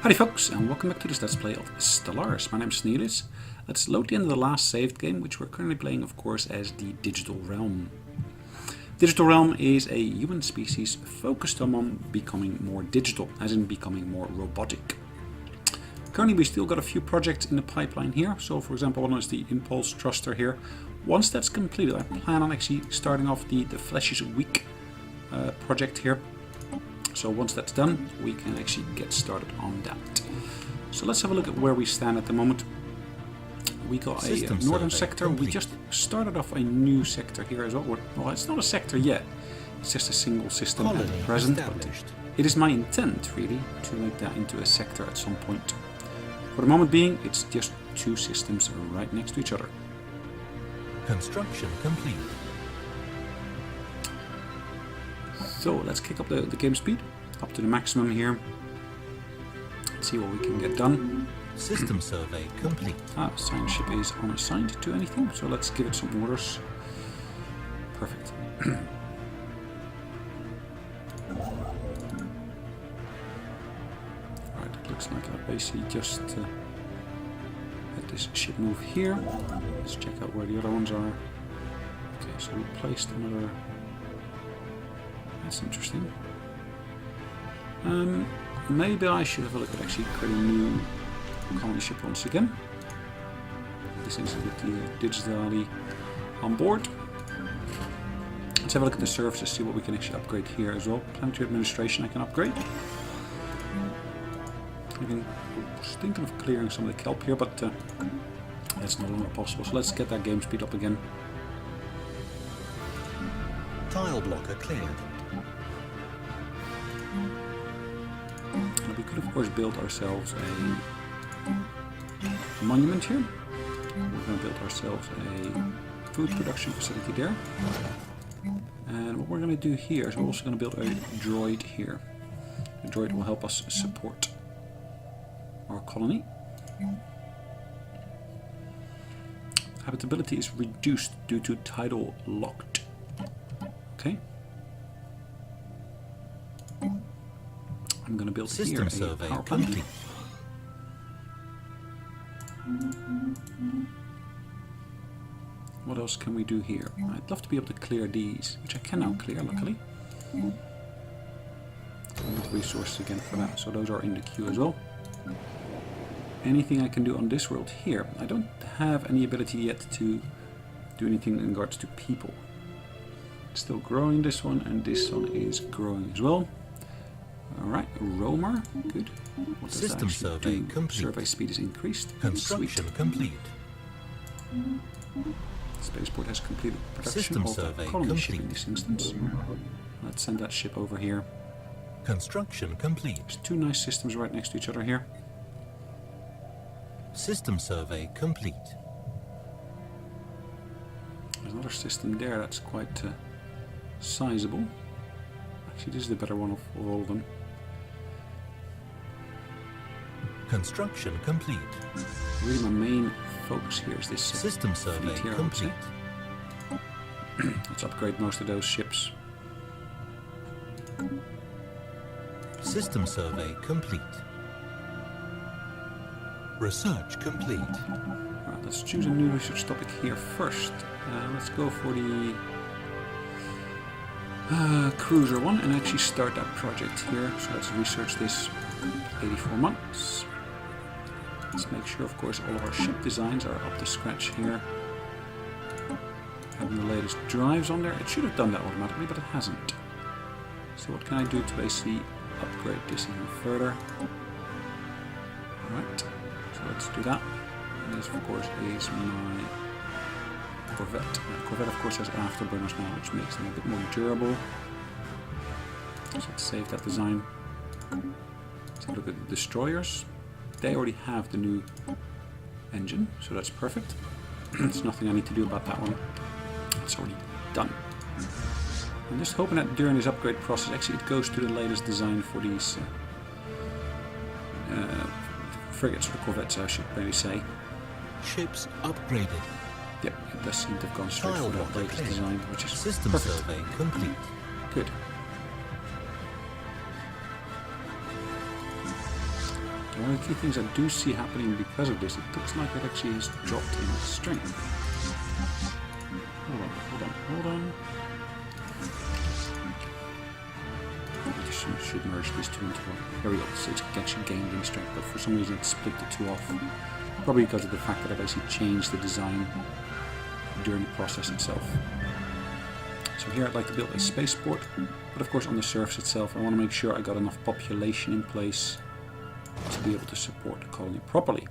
Howdy folks, and welcome back to this Let's Play of Stellaris. My name is Sonelias. Let's load the end of the last saved game, which we're currently playing, of course, as the Digital Realm. Digital Realm is a human species focused on becoming more digital, as in becoming more robotic. Currently we still got a few projects in the pipeline here. So for example, one is the Impulse Thruster here. Once that's completed, I plan on actually starting off the Flesh is Weak project here. So once that's done, we can actually get started on that. So let's have a look at where we stand at the moment. We got a northern sector. We just started off a new sector here as well. Well, it's not a sector yet. It's just a single system at present. But it is my intent, really, to make that into a sector at some point. For the moment being, it's just two systems right next to each other. Construction complete. So let's kick up the game speed up to the maximum here. Let's see what we can get done. System survey complete. Science ship is unassigned to anything, so let's give it some orders. Perfect. Right, it looks like I basically just let this ship move here. Let's check out where the other ones are. Okay, so we placed another. That's interesting. Maybe I should have a look at actually creating a new colony ship once again. This is with the digitally on board. Let's have a look at the services, see what we can actually upgrade here as well. Planetary administration I can upgrade. I was thinking of clearing some of the kelp here, but that's no longer possible. So let's get that game speed up again. Tile blocker cleared. We could of course build ourselves a monument here. We're going to build ourselves a food production facility there. And what we're going to do here is we're also going to build a droid here. The droid will help us support our colony. Habitability is reduced due to tidal locked. Okay. I'm going to build System here a power plant. complete. What else can we do here? I'd love to be able to clear these, which I can now clear, luckily. With resources again for that, so those are in the queue as well. Anything I can do on this world here? I don't have any ability yet to do anything in regards to people. It's still growing, this one, and this one is growing as well. Alright, roamer, good. What does System that survey do? complete. Survey speed is increased. Construction complete. Spaceport has completed production System of survey a colony ship in complete. this instance. Let's send that ship over here. Construction complete. There's two nice systems right next to each other here. System survey complete. There's another system there that's quite sizable. Actually, this is the better one of all of them. Construction complete. Really, my main focus here is this System survey fleet here, I would say. complete. Let's upgrade most of those ships. System survey complete. Research complete. Alright, let's choose a new research topic here first. Let's go for the cruiser one and actually start that project here. So let's research this 84 months. Let's make sure, of course, all of our ship designs are up to scratch here. Having the latest drives on there. It should have done that automatically, but it hasn't. So what can I do to basically upgrade this even further? Alright, so let's do that. And this, of course, is my Corvette. Corvette, of course, has afterburners now, which makes them a bit more durable. So let's save that design. Let's have a look at the destroyers. They already have the new engine, so that's perfect. There's nothing I need to do about that one. It's already done. I'm just hoping that during this upgrade process, actually it goes to the latest design for these frigates, or corvettes I should maybe say. Ships upgraded. Yep, it does seem to have gone straight Tile for that blocker latest cleared. design, which is System perfect. survey complete. Good. One of the key things I do see happening because of this, it looks like it actually has dropped in strength. Hold on. I just should merge these two into one. There we go, so it's actually gained in strength, but for some reason it split the two off. Probably because of the fact that I've actually changed the design during the process itself. So here I'd like to build a spaceport, but of course on the surface itself I want to make sure I got enough population in place to be able to support the colony properly.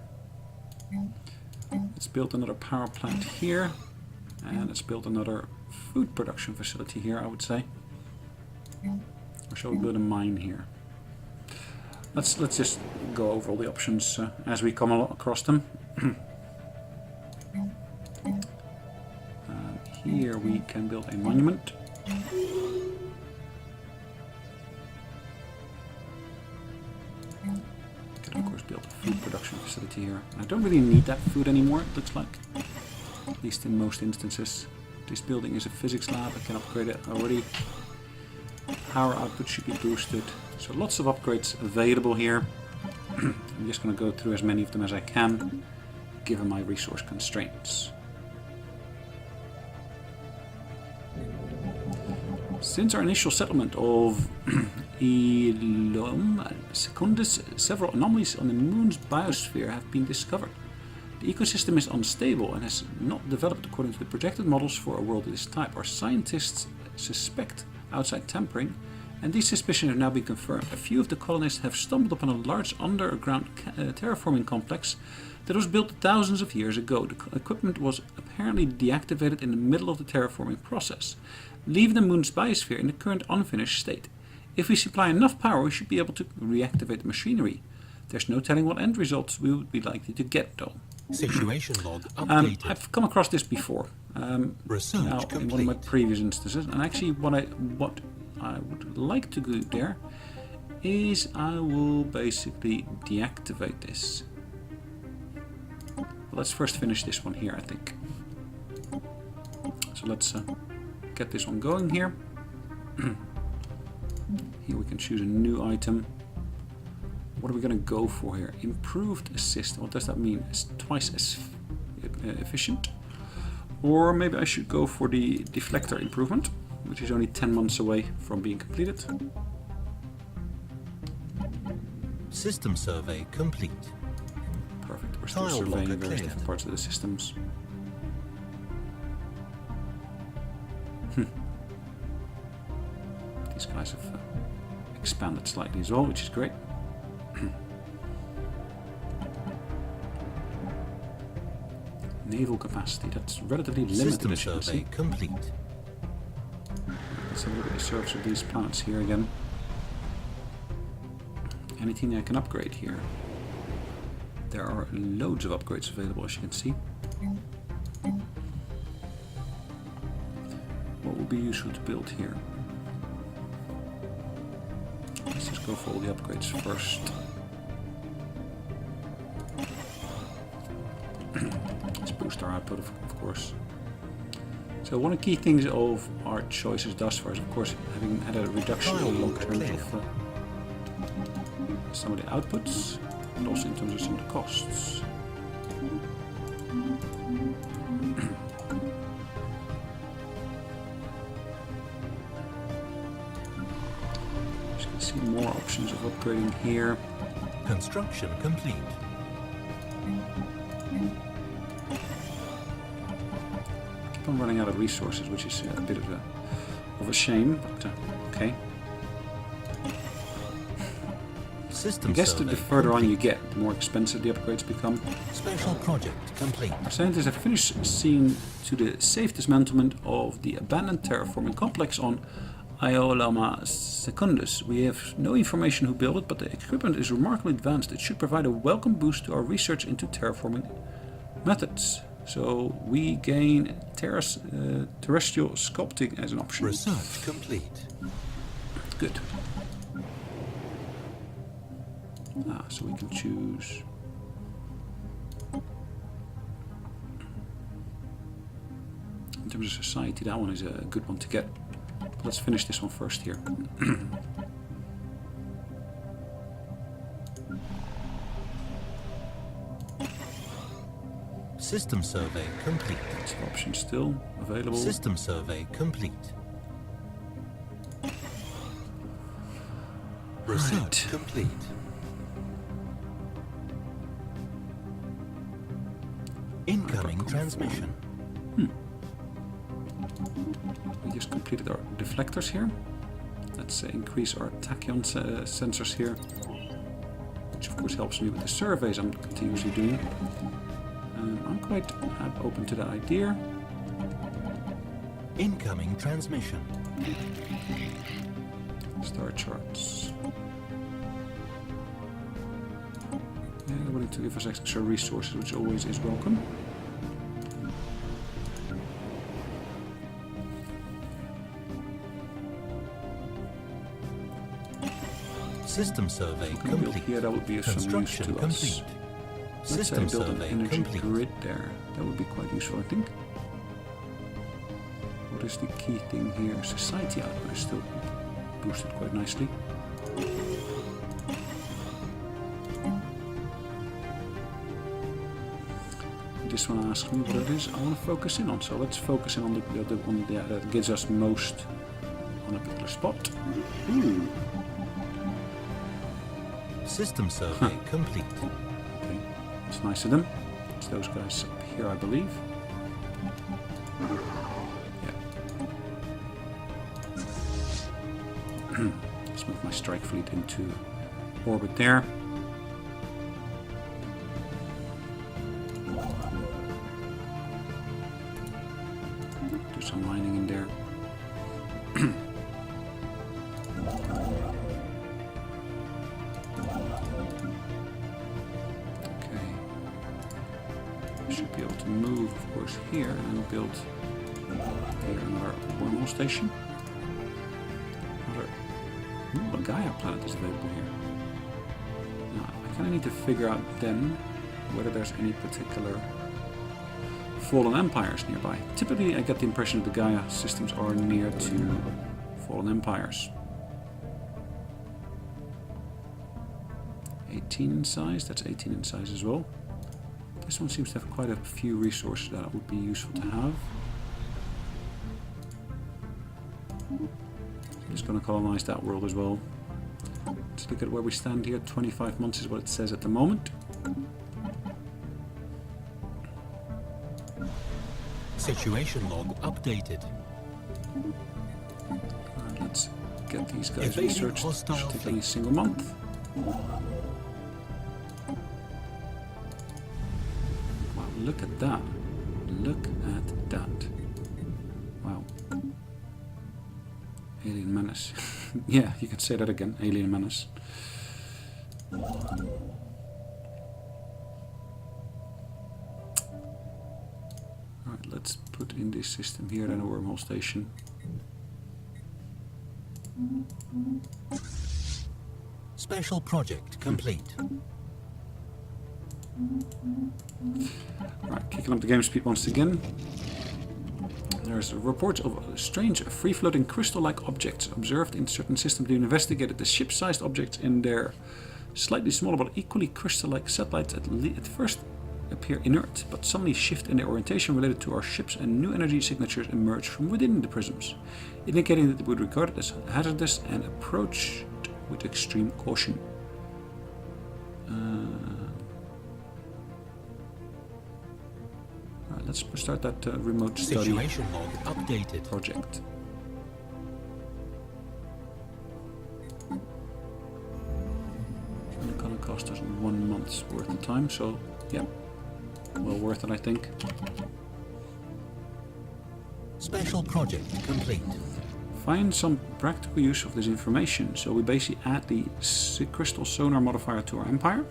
Let's build another power plant here, and let's build another food production facility here, I would say. Or shall we build a mine here? Let's just go over all the options as we come across them. Here we can build a monument. Can of course build a food production facility here. I don't really need that food anymore, it looks like. At least in most instances. This building is a physics lab, I can upgrade it already. Power output should be boosted. So lots of upgrades available here. I'm just going to go through as many of them as I can, given my resource constraints. Since our initial settlement of Elum Secundus, several anomalies on the moon's biosphere have been discovered. The ecosystem is unstable and has not developed according to the projected models for a world of this type. Our scientists suspect outside tampering, and these suspicions have now been confirmed. A few of the colonists have stumbled upon a large underground terraforming complex that was built thousands of years ago. The equipment was apparently deactivated in the middle of the terraforming process, leaving the moon's biosphere in the current unfinished state. If we supply enough power, we should be able to reactivate the machinery. There's no telling what end results we would be likely to get, though. Situation log updated. I've come across this before. Research now, complete. in one of my previous instances, and actually what I would like to do there is I will basically deactivate this. But let's first finish this one here, I think. So let's get this one going here. Here we can choose a new item. What are we going to go for here? Improved assist. What does that mean? It's twice as efficient. Or maybe I should go for the deflector improvement, which is only 10 months away from being completed. System survey complete. Perfect. We're still Tile surveying blocker various cleared. different parts of the systems. These guys have expanded slightly as well, which is great. Naval capacity, that's relatively limited, System as you can survey see. complete. Let's have a look at the surface of these planets here again. Anything I can upgrade here? There are loads of upgrades available, as you can see. What will be useful to build here? Let's just go for all the upgrades first. Let's boost our output, of course. So one of the key things of our choices thus far is, of course, having had a reduction in terms of some of the outputs, and also in terms of some of the costs. As you can see, more options of upgrading here. Construction complete. Keep on running out of resources, which is a bit of a shame, but okay. System I guess survey the further on you complete. get, the more expensive the upgrades become. Special project complete. Our scientists have finished seeing to the safe dismantlement of the abandoned terraforming complex on Iolama Secundus. We have no information who built it, but the equipment is remarkably advanced. It should provide a welcome boost to our research into terraforming methods. So we gain terrestrial sculpting as an option. Research complete. Good. So we can choose. In terms of society, that one is a good one to get. But let's finish this one first here. System survey complete. This option still available. System survey complete. Research complete. Incoming transmission. We just completed our deflectors here. Let's increase our tachyon sensors here, which of course helps me with the surveys I'm continuously doing. I'm quite open to the idea. Incoming transmission. Star charts. Yeah, they're willing to give us extra resources, which always is welcome. System survey complete. Here, that would be of some use Construction to us. complete. Let's say System build an survey energy complete. grid there. That would be quite useful, I think. What is the key thing here? Society output is still boosted quite nicely. This one asks me what it is I want to focus in on. So let's focus in on the one that gives us most on a particular spot. Ooh. System survey complete. Okay, it's nice of them. It's those guys up here, I believe. Yeah. Let's move my strike fleet into orbit there. Do some mining in there. Should be able to move, of course, here and build here another wormhole station. Another a Gaia planet is available here. Now, I kind of need to figure out then whether there's any particular fallen empires nearby. Typically, I get the impression that the Gaia systems are near to fallen empires. 18 in size. That's 18 in size as well. This one seems to have quite a few resources that would be useful to have. Just going to colonize that world as well. Let's look at where we stand here. 25 months is what it says at the moment. Situation log updated. Alright, let's get these guys Evading researched. hostile Should take fleet. any single month. Look at that. Look at that. Wow. Alien menace. Yeah, you could say that again. Alien menace. Alright, let's put in this system here then a wormhole station. Special project complete. Right, kicking up the game speed once again. There's reports of strange free-floating crystal-like objects observed in certain systems. They investigated the ship-sized objects in their slightly smaller but equally crystal-like satellites at first appear inert, but suddenly shift in their orientation related to our ships, and new energy signatures emerge from within the prisms, indicating that they would regard it as hazardous and approached with extreme caution. Alright, let's start that remote study Situation log updated. project. It's only gonna cost us 1 month's worth of time, so yeah, well worth it, I think. Special project complete. Find some practical use of this information. So we basically add the crystal sonar modifier to our empire.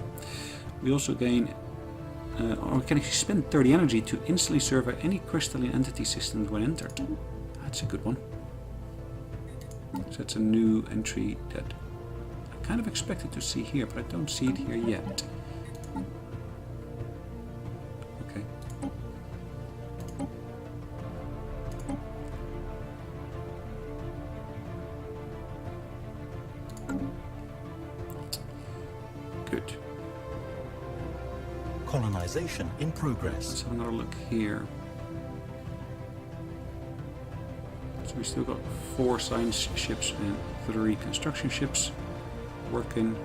We also gain, or we can actually spend 30 energy to instantly survey any crystalline entity systems when entered. That's a good one. So that's a new entry that I kind of expected to see here, but I don't see it here yet. Okay. Good. Colonization in Let's progress. have another look here. So we still got 4 science ships and 3 construction ships working.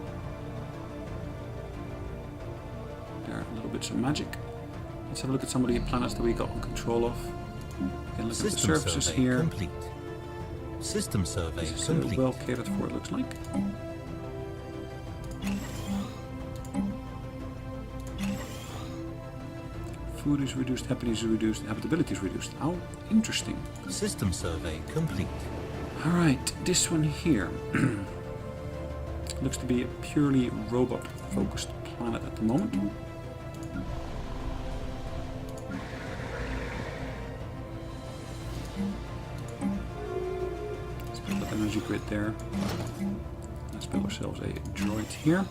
There are little bits of magic. Let's have a look at some of the planets that we got on control of. Again, look at the System surfaces survey here. complete. System survey This is complete. well catered for, it looks like. Food is reduced, happiness is reduced, habitability is reduced. How interesting. System survey complete. Alright, this one here looks to be a purely robot focused planet at the moment. Let's build that energy grid there. Let's build ourselves a droid here.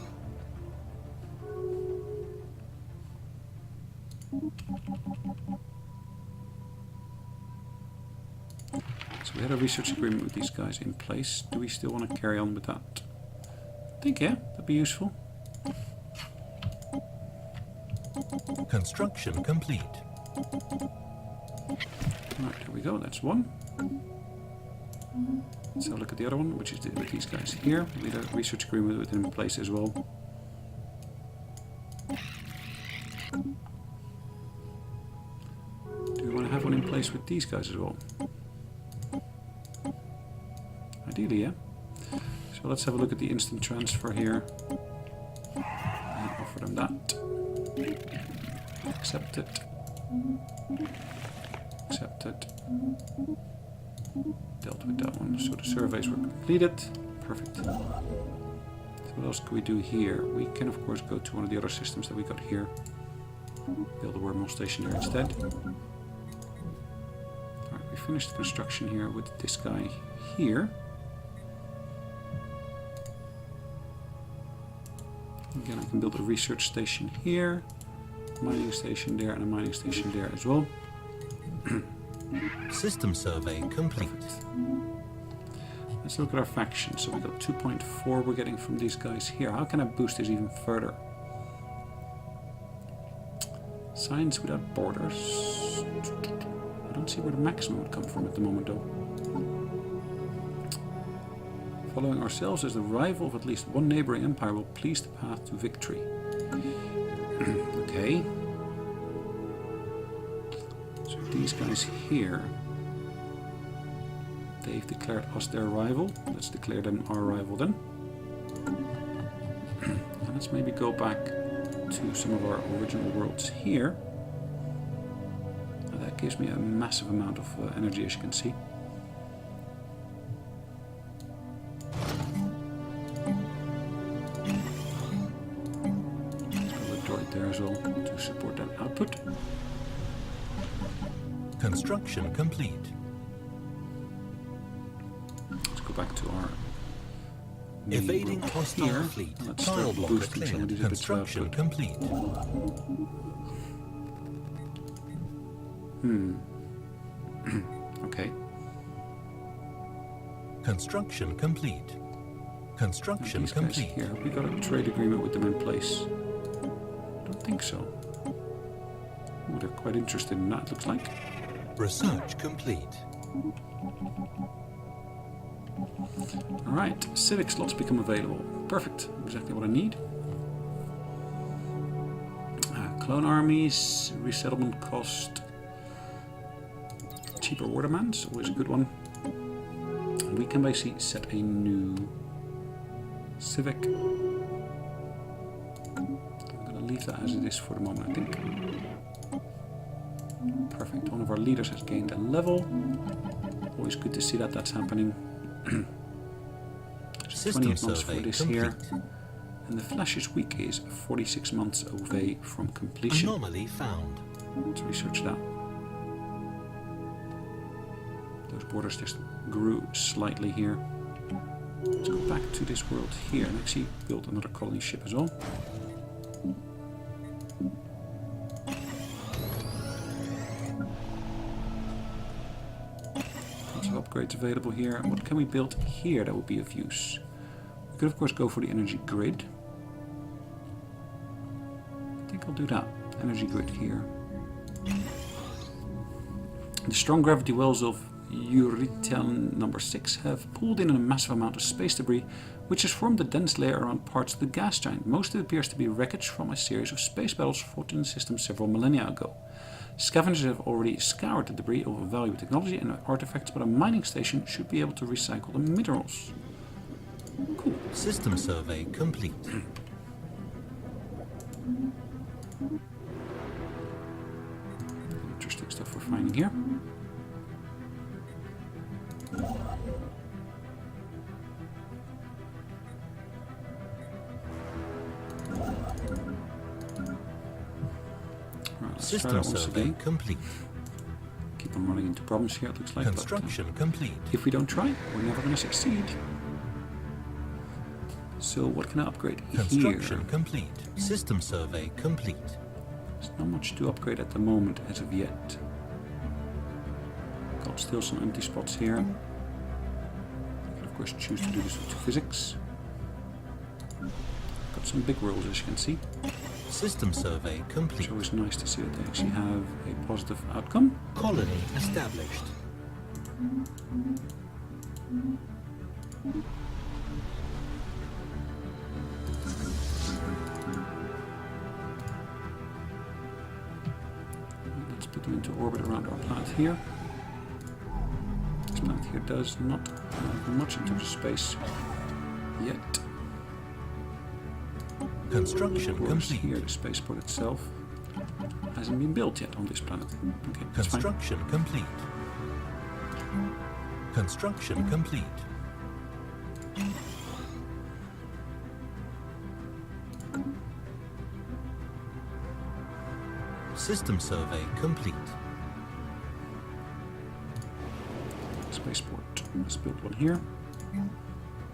So we had a research agreement with these guys in place. Do we still want to carry on with that? I think, yeah, that'd be useful. Construction complete. Right, there we go, that's one. Let's have a look at the other one, which is with these guys here. We had a research agreement with them in place as well. Do we want to have one in place with these guys as well? Ideally, yeah. So let's have a look at the instant transfer here. And offer them that. Accept it. Accept it. Dealt with that one. So the surveys were completed. Perfect. So what else can we do here? We can of course go to one of the other systems that we got here. Build a wormhole station there instead. Alright, we finished the construction here with this guy here. Again, I can build a research station here, mining station there, and a mining station there as well. System survey complete. Let's look at our factions. So we got 2.4 we're getting from these guys here. How can I boost this even further? Science without borders. I don't see where the maximum would come from at the moment though. Following ourselves as the rival of at least one neighboring empire will please the path to victory. Okay. So these guys here, they've declared us their rival. Let's declare them our rival then. And let's maybe go back to some of our original worlds here. Now that gives me a massive amount of energy, as you can see. There as well to support that output. Construction complete. Let's go back to our Evading world hostile here. fleet. Let's Tile start block boosting some of cleared. these bits of Construction output. complete. Okay. Construction complete. Construction These guys complete. here, have we got a trade agreement with them in place? I don't think so. Ooh, they're quite interested in that, looks like. Research complete. Alright, civic slots become available. Perfect, exactly what I need. Clone armies, resettlement cost, cheaper watermans, always a good one. And we can basically set a new civic. I'm going to leave that as it is for the moment, I think. Perfect, one of our leaders has gained a level. Always good to see that that's happening. System 28 months for survey this complete. here. And the Flash's week is 46 months away from completion. Anomaly found. Let's research that. Those borders just grew slightly here. Let's go back to this world here and actually build another colony ship as well. Lots of upgrades available here. What can we build here that would be of use? We could of course go for the energy grid. I think I'll do that. Energy grid here. The strong gravity wells of Eurytion number 6 have pulled in a massive amount of space debris, which has formed a dense layer around parts of the gas giant. Most of it appears to be wreckage from a series of space battles fought in the system several millennia ago. Scavengers have already scoured the debris of valuable technology and artifacts, but a mining station should be able to recycle the minerals. Cool. System survey complete. Interesting stuff we're finding here. System survey complete. Keep on running into problems here, it looks like. Construction complete. If we don't try, we're never going to succeed. So what can I upgrade Construction here? complete. System survey complete. There's not much to upgrade at the moment as of yet. Got still some empty spots here. I can of course choose to do this with physics. Got some big rolls, as you can see. System survey complete. It's always nice to see that they actually have a positive outcome. Colony established. Let's put them into orbit around our planet here. This planet here does not have much in terms of space yet. Construction Of course, complete. here the spaceport itself hasn't been built yet on this planet. Okay, that's fine. Construction complete. Construction complete. System survey complete. Spaceport. Let's build one here.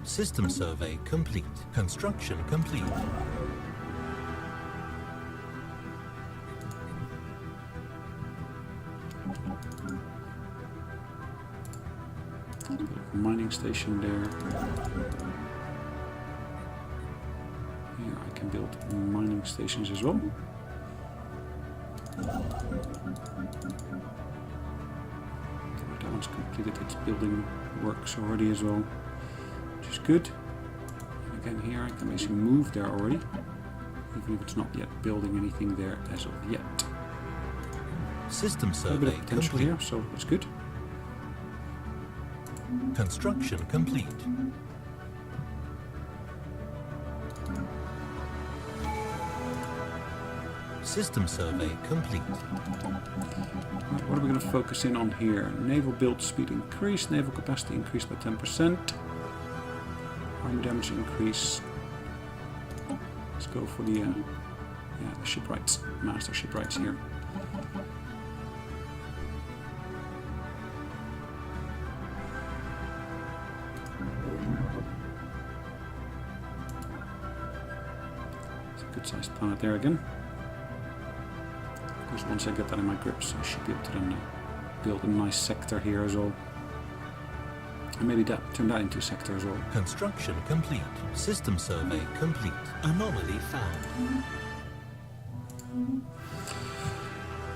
System survey complete. Construction complete. Mining station there. Here I can build mining stations as well. That one's completed its building works already as well, which is good. And again here I can basically move there already, even if it's not yet building anything there as of yet. System A bit survey of potential complete. here, so that's good. Construction complete. System survey complete. Right, what are we going to focus in on here? Naval build speed increase, naval capacity increased by 10%, army damage increase. Let's go for the shipwrights, master shipwrights here. It's a good sized planet there again. Of course, once I get that in my grips, I should be able to then build a nice sector here as well. And maybe turn that into a sector as well. Construction complete. System survey complete. Anomaly found.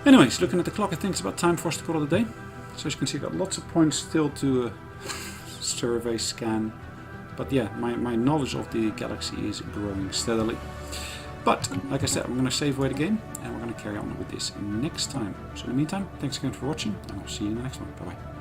Anyways, looking at the clock, I think it's about time for us to call it a day. So as you can see, I've got lots of points still to survey, scan. But yeah, my knowledge of the galaxy is growing steadily. But, like I said, I'm going to save away the game, and we're going to carry on with this next time. So in the meantime, thanks again for watching, and I'll see you in the next one. Bye-bye.